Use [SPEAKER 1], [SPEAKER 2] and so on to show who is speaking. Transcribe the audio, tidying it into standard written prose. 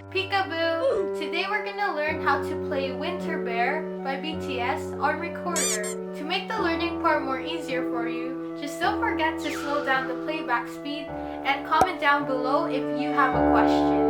[SPEAKER 1] Peekaboo! Today we're gonna learn how to play Winter Bear by BTS on recorder. To make the learning part more easier for you, just don't forget to slow down the playback speed and comment down below if you have a question.